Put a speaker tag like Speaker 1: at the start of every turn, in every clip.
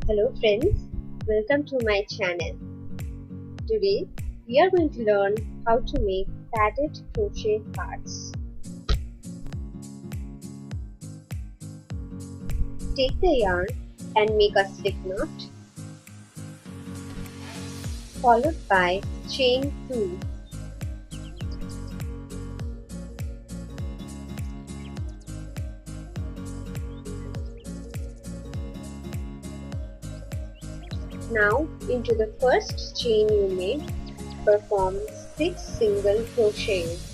Speaker 1: Hello friends, welcome to my channel. Today we are going to learn how to make padded crochet cards. Take the yarn and make a slip knot followed by chain 2. Now into the first chain you made, perform 6 single crochets.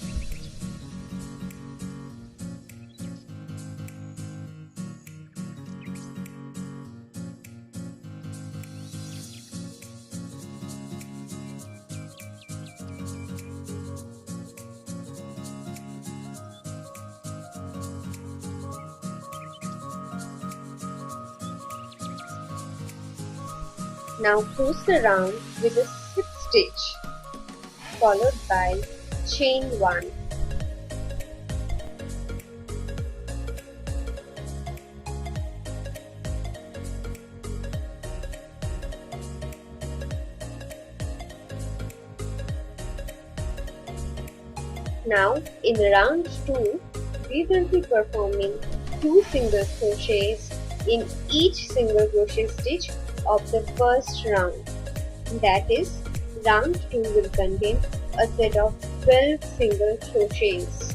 Speaker 1: Now close the round with a slip stitch followed by chain 1. Now in round 2, we will be performing 2 single crochets in each single crochet stitch of the first round. That is, round 2 will contain a set of 12 single crochets.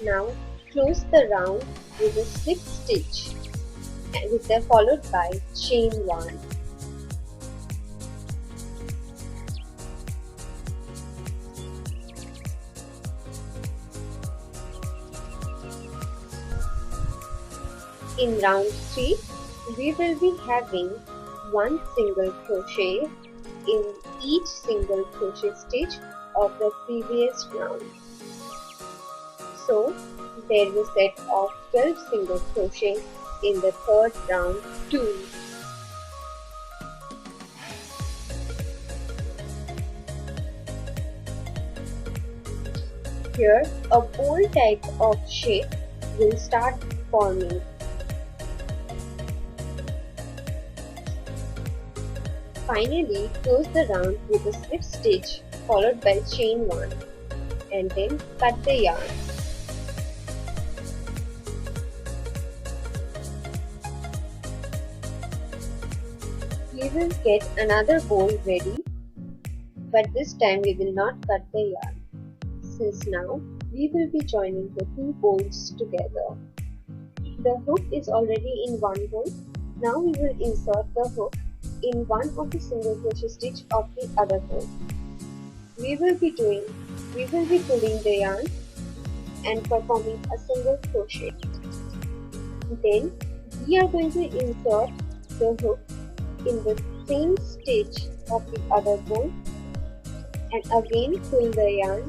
Speaker 1: Now close the round with a slip stitch followed by chain 1. In round 3, we will be having 1 single crochet in each single crochet stitch of the previous round. So, there is a set of 12 single crochet in the third round too. Here, a bowl type of shape will start forming. Finally, close the round with a slip stitch followed by chain 1 and then cut the yarn. We will get another bowl ready, but this time we will not cut the yarn, since now we will be joining the two bowls together. The hook is already in one bowl. Now we will insert the hook in one of the single crochet stitch of the other bowl. We will be pulling the yarn and performing a single crochet. Then we are going to insert the hook in the same stitch of the other bowl and again pull the yarn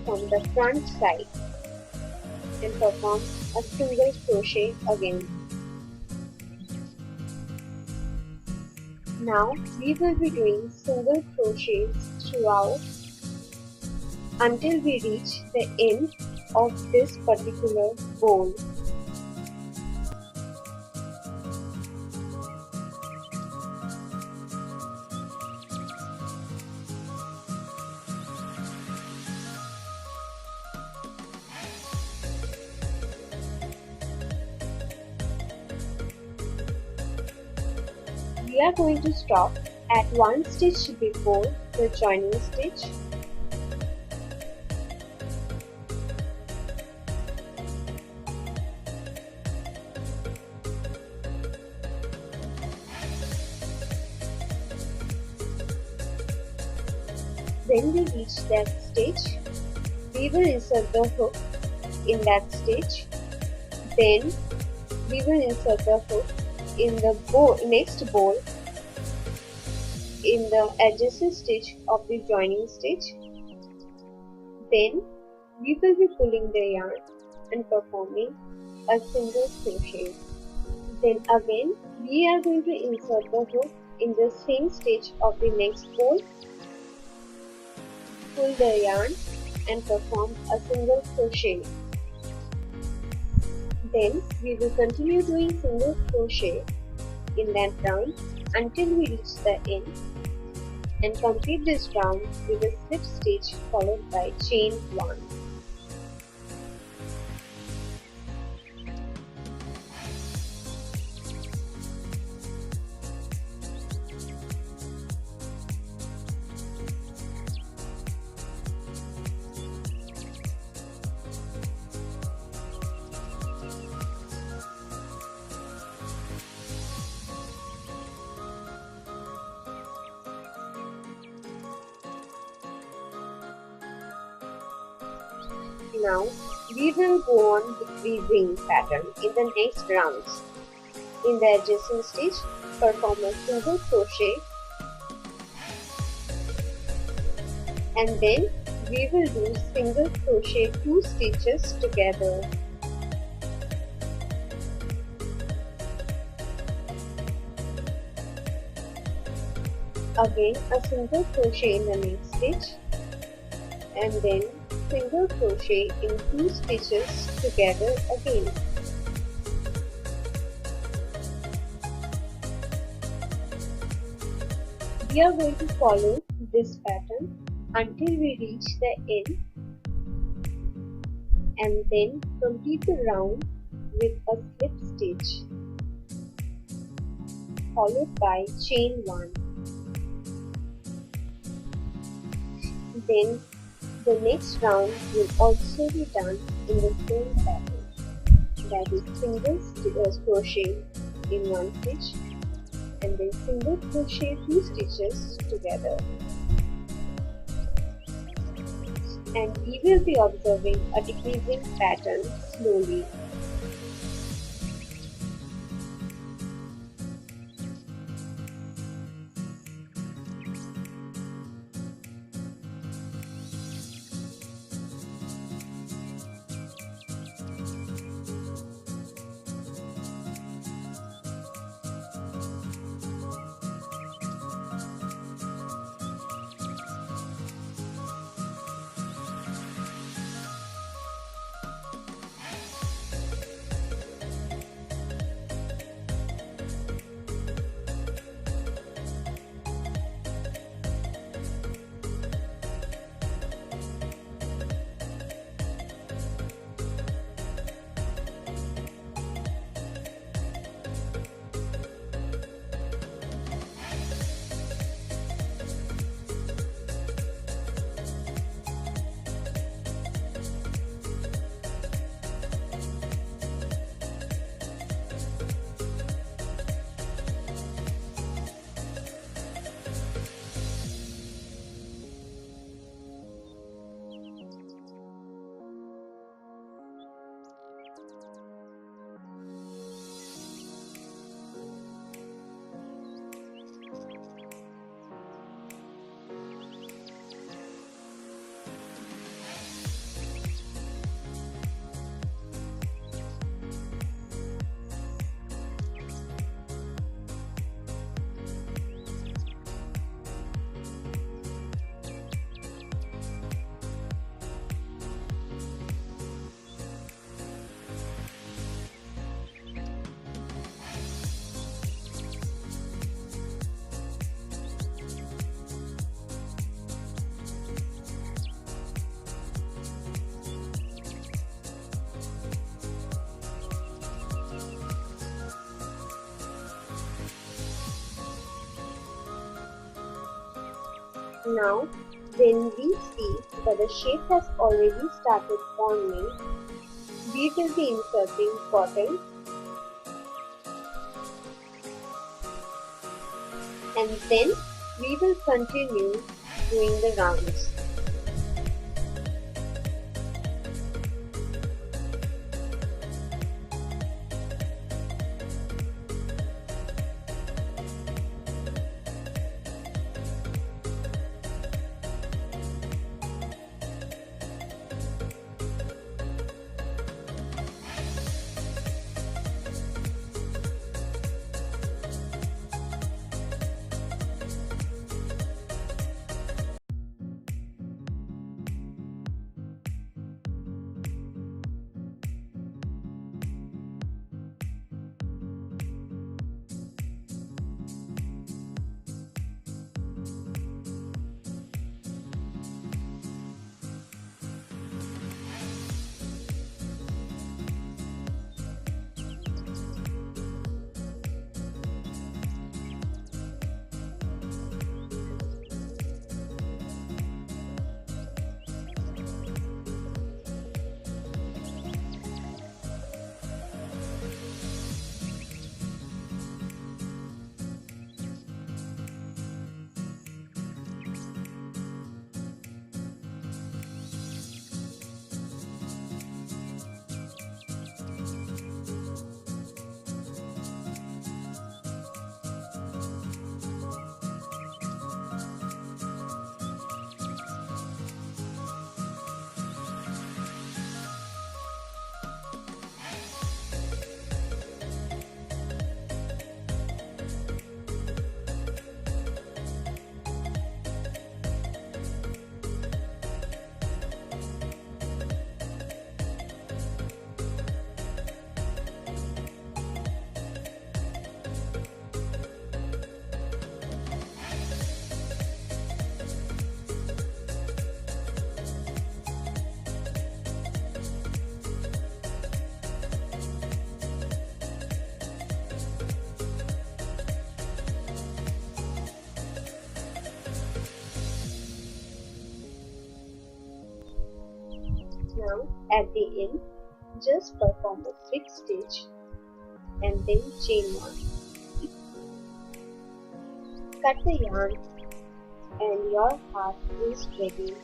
Speaker 1: from the front side and perform a single crochet again. Now we will be doing single crochets throughout until we reach the end of this particular bowl. We are going to stop at one stitch before the joining stitch. When we reach that stage, we will insert the hook in that stage. Then we will insert the hook in the next bowl in the adjacent stitch of the joining stitch. Then we will be pulling the yarn and performing a single crochet. Then again we are going to insert the hook in the same stitch of the next bowl, pull the yarn and perform a single crochet. Then we will continue doing single crochet in that round until we reach the end, and complete this round with a slip stitch followed by chain 1. Now we will go on decreasing pattern in the next rounds. In the adjacent stitch, perform a single crochet, and then we will do single crochet 2 stitches together. Again a single crochet in the next stitch, and then single crochet in 2 stitches together again. We are going to follow this pattern until we reach the end, and then complete the round with a slip stitch followed by chain 1. Then the next round will also be done in the same pattern, that is single crochet in 1 stitch and then single crochet 2 stitches together. And we will be observing a decreasing pattern slowly. Now, when we see that the shape has already started forming, we will be inserting cotton, and then we will continue doing the rounds. Now at the end, just perform a quick stitch and then chain one. Cut the yarn and your heart is ready.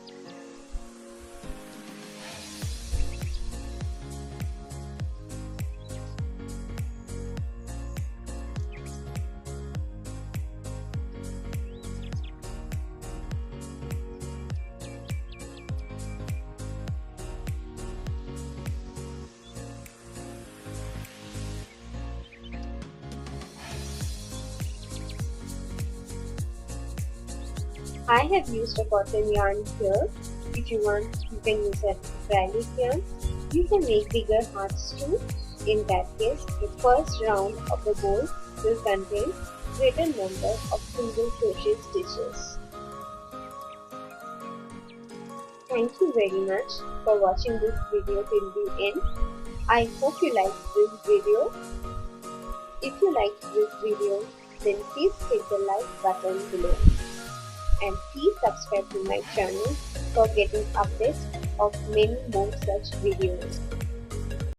Speaker 1: I have used a cotton yarn here. If you want, you can use a acrylic yarn. You can make bigger hearts too. In that case, the first round of the bowl will contain greater number of single crochet stitches. Thank you very much for watching this video till the end. I hope you liked this video. If you liked this video, then please hit the like button below. And please subscribe to my channel for getting updates of many more such videos.